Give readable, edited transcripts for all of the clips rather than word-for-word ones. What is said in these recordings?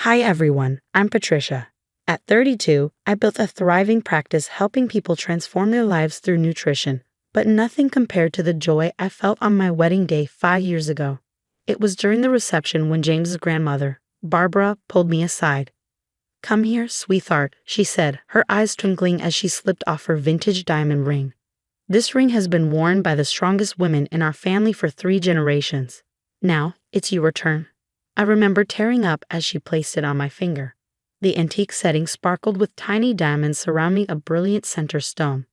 Hi everyone, I'm Patricia. At 32, I built a thriving practice helping people transform their lives through nutrition, but nothing compared to the joy I felt on my wedding day 5 years ago. It was during the reception when James's grandmother, Barbara, pulled me aside. "Come here, sweetheart," she said, her eyes twinkling as she slipped off her vintage diamond ring. "This ring has been worn by the strongest women in our family for 3 generations. Now, it's your turn." I remember tearing up as she placed it on my finger. The antique setting sparkled with tiny diamonds surrounding a brilliant center stone.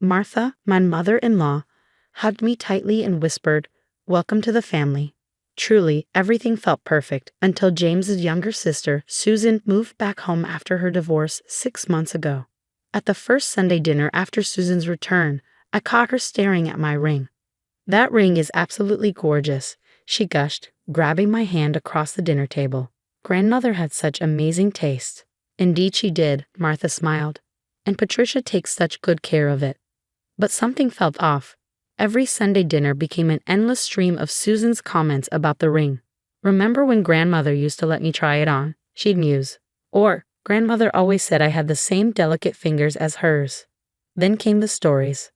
Martha, my mother-in-law, hugged me tightly and whispered, "Welcome to the family." Truly, everything felt perfect until James's younger sister, Susan, moved back home after her divorce 6 months ago. At the first Sunday dinner after Susan's return, I caught her staring at my ring. "That ring is absolutely gorgeous," she gushed, grabbing my hand across the dinner table. "Grandmother had such amazing taste." "Indeed she did," Martha smiled. "And Patricia takes such good care of it." But something felt off. Every Sunday dinner became an endless stream of Susan's comments about the ring. "Remember when grandmother used to let me try it on?" she'd muse. Or, "Grandmother always said I had the same delicate fingers as hers." Then came the stories.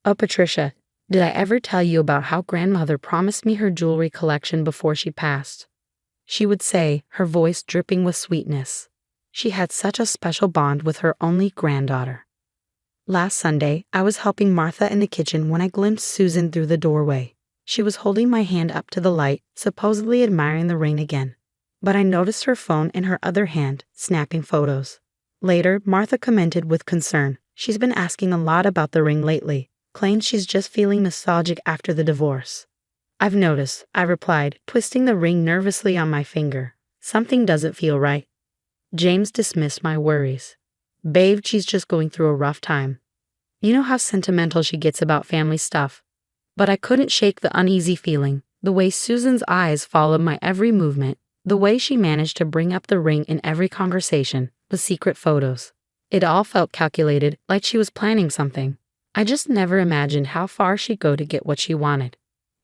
"Oh, Patricia, did I ever tell you about how grandmother promised me her jewelry collection before she passed?" she would say, her voice dripping with sweetness. She had such a special bond with her only granddaughter. Last Sunday, I was helping Martha in the kitchen when I glimpsed Susan through the doorway. She was holding my hand up to the light, supposedly admiring the ring again. But I noticed her phone in her other hand, snapping photos. Later, Martha commented with concern. "She's been asking a lot about the ring lately, claims she's just feeling nostalgic after the divorce." "I've noticed," I replied, twisting the ring nervously on my finger. "Something doesn't feel right." James dismissed my worries. "Babe, she's just going through a rough time. You know how sentimental she gets about family stuff." But I couldn't shake the uneasy feeling, the way Susan's eyes followed my every movement, the way she managed to bring up the ring in every conversation, the secret photos. It all felt calculated, like she was planning something. I just never imagined how far she'd go to get what she wanted.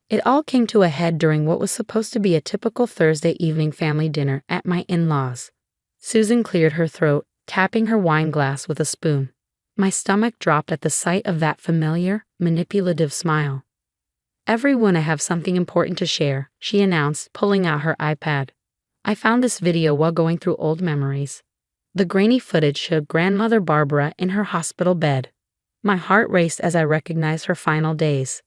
It all came to a head during what was supposed to be a typical Thursday evening family dinner at my in-laws. Susan cleared her throat, tapping her wine glass with a spoon. My stomach dropped at the sight of that familiar, manipulative smile. "Everyone, I have something important to share," she announced, pulling out her iPad. "I found this video while going through old memories." The grainy footage showed grandmother Barbara in her hospital bed. My heart raced as I recognized her final days.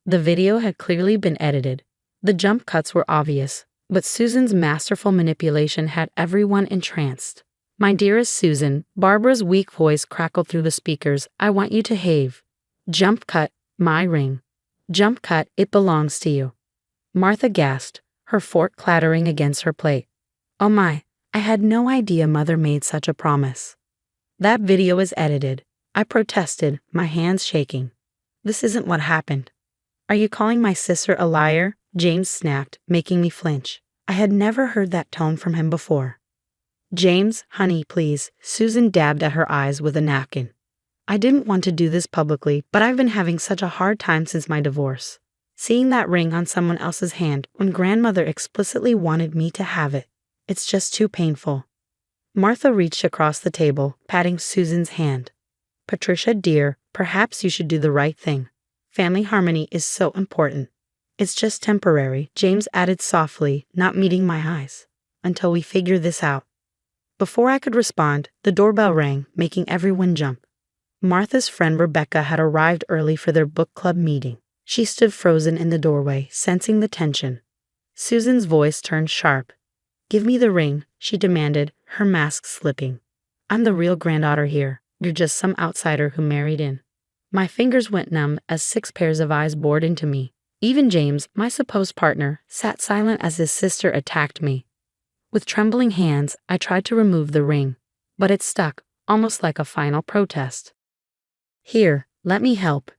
The video had clearly been edited. The jump cuts were obvious, but Susan's masterful manipulation had everyone entranced. "My dearest Susan," Barbara's weak voice crackled through the speakers, "I want you to have." Jump cut, "My ring." Jump cut, "It belongs to you." Martha gasped, her fork clattering against her plate. "Oh my, I had no idea Mother made such a promise." "That video is edited," I protested, my hands shaking. "This isn't what happened." "Are you calling my sister a liar?" James snapped, making me flinch. I had never heard that tone from him before. "James, honey, please," Susan dabbed at her eyes with a napkin. "I didn't want to do this publicly, but I've been having such a hard time since my divorce. Seeing that ring on someone else's hand when grandmother explicitly wanted me to have it, it's just too painful." Martha reached across the table, patting Susan's hand. "Patricia, dear, perhaps you should do the right thing. Family harmony is so important." "It's just temporary," James added softly, not meeting my eyes, "until we figure this out." Before I could respond, the doorbell rang, making everyone jump. Martha's friend Rebecca had arrived early for their book club meeting. She stood frozen in the doorway, sensing the tension. Susan's voice turned sharp. "Give me the ring," she demanded, her mask slipping. "I'm the real granddaughter here. You're just some outsider who married in." My fingers went numb as 6 pairs of eyes bored into me. Even James, my supposed partner, sat silent as his sister attacked me. With trembling hands, I tried to remove the ring, but it stuck, almost like a final protest. "Here, let me help."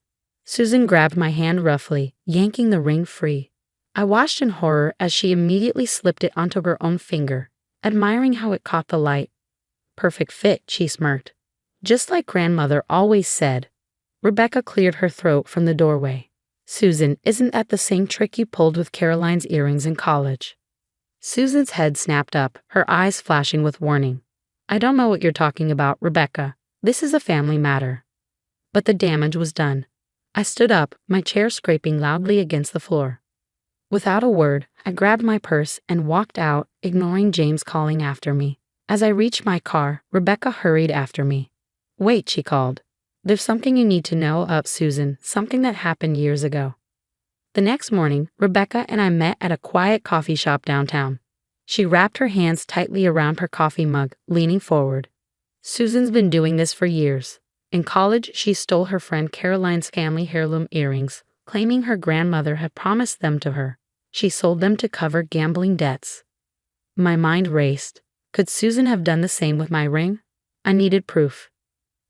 Susan grabbed my hand roughly, yanking the ring free. I watched in horror as she immediately slipped it onto her own finger, admiring how it caught the light. "Perfect fit," she smirked. "Just like grandmother always said." Rebecca cleared her throat from the doorway. "Susan, isn't that the same trick you pulled with Caroline's earrings in college?" Susan's head snapped up, her eyes flashing with warning. I don't know what you're talking about, Rebecca. This is a family matter. But the damage was done. I stood up, my chair scraping loudly against the floor. Without a word, I grabbed my purse and walked out, ignoring James calling after me. As I reached my car, Rebecca hurried after me. Wait, she called. There's something you need to know about Susan, something that happened years ago. The next morning, Rebecca and I met at a quiet coffee shop downtown. She wrapped her hands tightly around her coffee mug, leaning forward. Susan's been doing this for years. In college, she stole her friend Caroline's family heirloom earrings, claiming her grandmother had promised them to her. She sold them to cover gambling debts. My mind raced. Could Susan have done the same with my ring? I needed proof.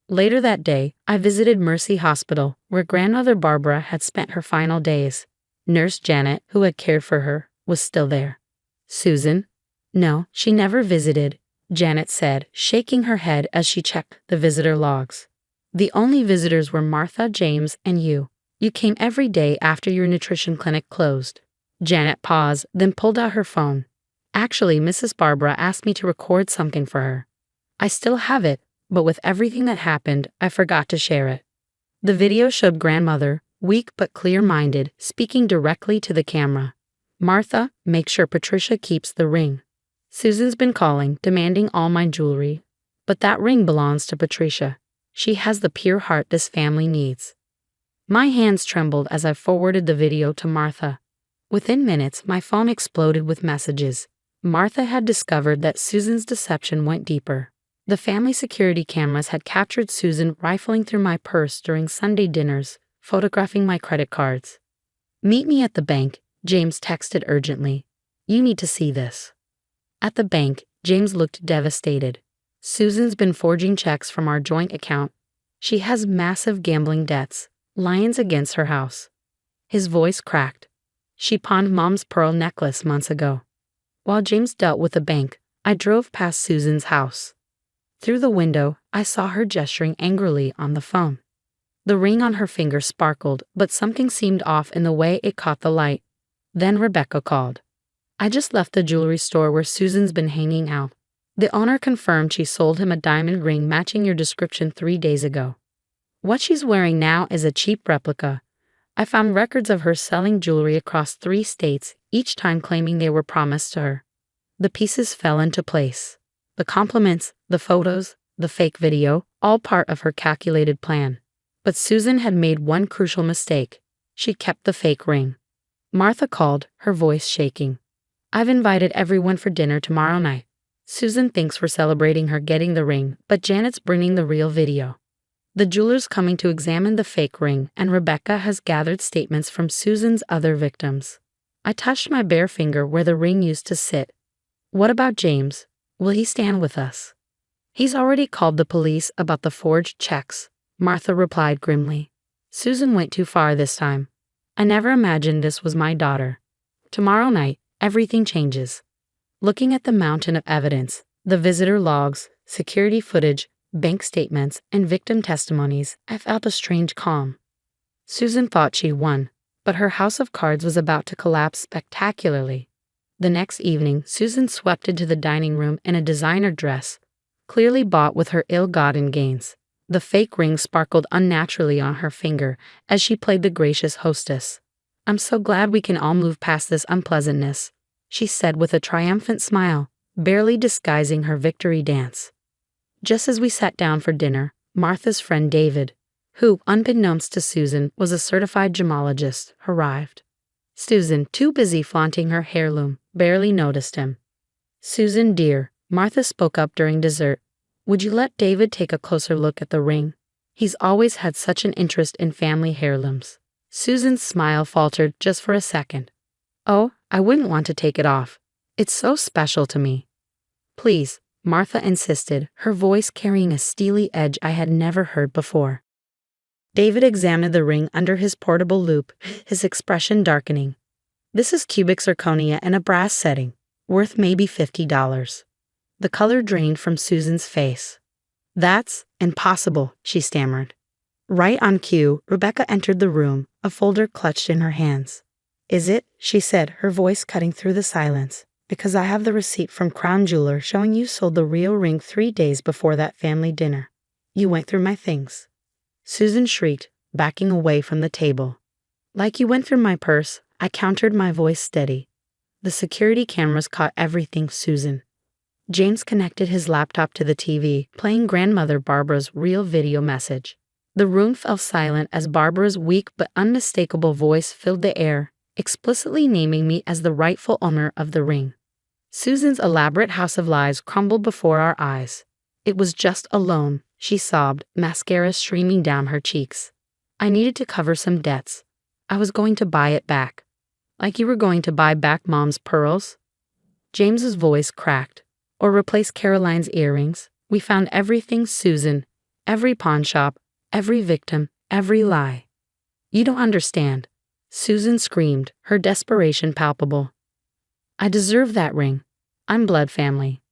Later that day, I visited Mercy Hospital, where grandmother Barbara had spent her final days. Nurse Janet, who had cared for her, was still there. Susan? No, she never visited, Janet said, shaking her head as she checked the visitor logs. The only visitors were Martha, James, and you. You came every day after your nutrition clinic closed. Janet paused, then pulled out her phone. Actually, Mrs. Barbara asked me to record something for her. I still have it, but with everything that happened, I forgot to share it. The video showed grandmother, weak but clear-minded, speaking directly to the camera. Martha, make sure Patricia keeps the ring. Susan's been calling, demanding all my jewelry. But that ring belongs to Patricia. She has the pure heart this family needs. My hands trembled as I forwarded the video to Martha. Within minutes, my phone exploded with messages. Martha had discovered that Susan's deception went deeper. The family security cameras had captured Susan rifling through my purse during Sunday dinners, photographing my credit cards. Meet me at the bank, James texted urgently. You need to see this. At the bank, James looked devastated. Susan's been forging checks from our joint account. She has massive gambling debts, liens against her house. His voice cracked. She pawned Mom's pearl necklace months ago. While James dealt with the bank, I drove past Susan's house. Through the window, I saw her gesturing angrily on the phone. The ring on her finger sparkled, but something seemed off in the way it caught the light. Then Rebecca called. I just left the jewelry store where Susan's been hanging out. The owner confirmed she sold him a diamond ring matching your description 3 days ago. What she's wearing now is a cheap replica. I found records of her selling jewelry across 3 states, each time claiming they were promised to her. The pieces fell into place. The compliments, the photos, the fake video, all part of her calculated plan. But Susan had made one crucial mistake. She kept the fake ring. Martha called, her voice shaking. I've invited everyone for dinner tomorrow night. Susan thinks we're celebrating her getting the ring, but Janet's bringing the real video. The jeweler's coming to examine the fake ring, and Rebecca has gathered statements from Susan's other victims. I touched my bare finger where the ring used to sit. What about James? Will he stand with us? He's already called the police about the forged checks, Martha replied grimly. Susan went too far this time. I never imagined this was my daughter. Tomorrow night, everything changes. Looking at the mountain of evidence, the visitor logs, security footage, bank statements, and victim testimonies, I felt a strange calm. Susan thought she won, but her house of cards was about to collapse spectacularly. The next evening, Susan swept into the dining room in a designer dress, clearly bought with her ill-gotten gains. The fake ring sparkled unnaturally on her finger as she played the gracious hostess. I'm so glad we can all move past this unpleasantness, she said with a triumphant smile, barely disguising her victory dance. Just as we sat down for dinner, Martha's friend David, who, unbeknownst to Susan, was a certified gemologist, arrived. Susan, too busy flaunting her heirloom, barely noticed him. Susan, dear, Martha spoke up during dessert. Would you let David take a closer look at the ring? He's always had such an interest in family heirlooms. Susan's smile faltered just for a second. Oh, I wouldn't want to take it off. It's so special to me. Please, Martha insisted, her voice carrying a steely edge I had never heard before. David examined the ring under his portable loupe, his expression darkening. This is cubic zirconia in a brass setting, worth maybe $50. The color drained from Susan's face. That's impossible, she stammered. Right on cue, Rebecca entered the room, a folder clutched in her hands. Is it? She said, her voice cutting through the silence. Because I have the receipt from Crown Jeweler showing you sold the real ring 3 days before that family dinner. You went through my things. Susan shrieked, backing away from the table. Like you went through my purse, I countered, my voice steady. The security cameras caught everything, Susan. James connected his laptop to the TV, playing grandmother Barbara's real video message. The room fell silent as Barbara's weak but unmistakable voice filled the air, explicitly naming me as the rightful owner of the ring. Susan's elaborate house of lies crumbled before our eyes. It was just a loan, she sobbed, mascara streaming down her cheeks. I needed to cover some debts. I was going to buy it back. Like you were going to buy back Mom's pearls? James's voice cracked. Or replace Caroline's earrings. We found everything, Susan. Every pawn shop, every victim, every lie. You don't understand. Susan screamed, her desperation palpable. I deserve that ring. I'm blood family.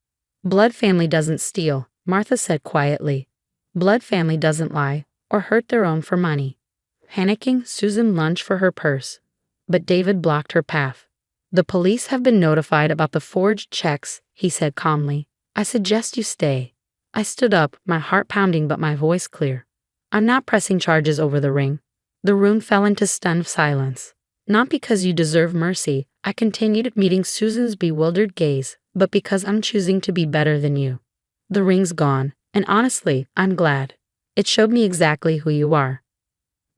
Blood family doesn't steal, Martha said quietly. Blood family doesn't lie or hurt their own for money. Panicking, Susan lunged for her purse. But David blocked her path. The police have been notified about the forged checks, he said calmly. I suggest you stay. I stood up, my heart pounding but my voice clear. I'm not pressing charges over the ring. The room fell into stunned silence. Not because you deserve mercy, I continued, meeting Susan's bewildered gaze, but because I'm choosing to be better than you. The ring's gone, and honestly, I'm glad. It showed me exactly who you are.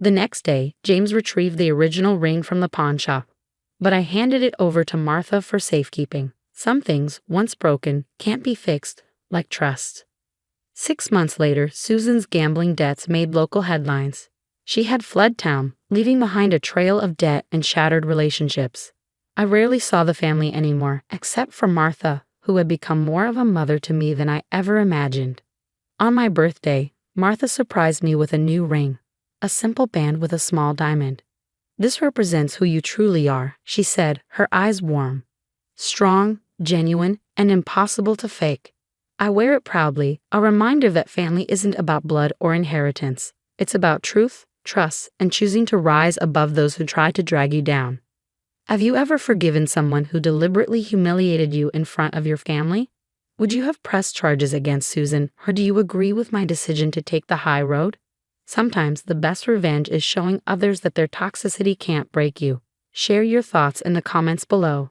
The next day, James retrieved the original ring from the pawn shop, but I handed it over to Martha for safekeeping. Some things, once broken, can't be fixed, like trust. 6 months later, Susan's gambling debts made local headlines. She had fled town, leaving behind a trail of debt and shattered relationships. I rarely saw the family anymore, except for Martha, who had become more of a mother to me than I ever imagined. On my birthday, Martha surprised me with a new ring, a simple band with a small diamond. This represents who you truly are, she said, her eyes warm. Strong, genuine, and impossible to fake. I wear it proudly, a reminder that family isn't about blood or inheritance. It's about truth, trust, and choosing to rise above those who try to drag you down. Have you ever forgiven someone who deliberately humiliated you in front of your family? Would you have pressed charges against Susan, or do you agree with my decision to take the high road? Sometimes the best revenge is showing others that their toxicity can't break you. Share your thoughts in the comments below.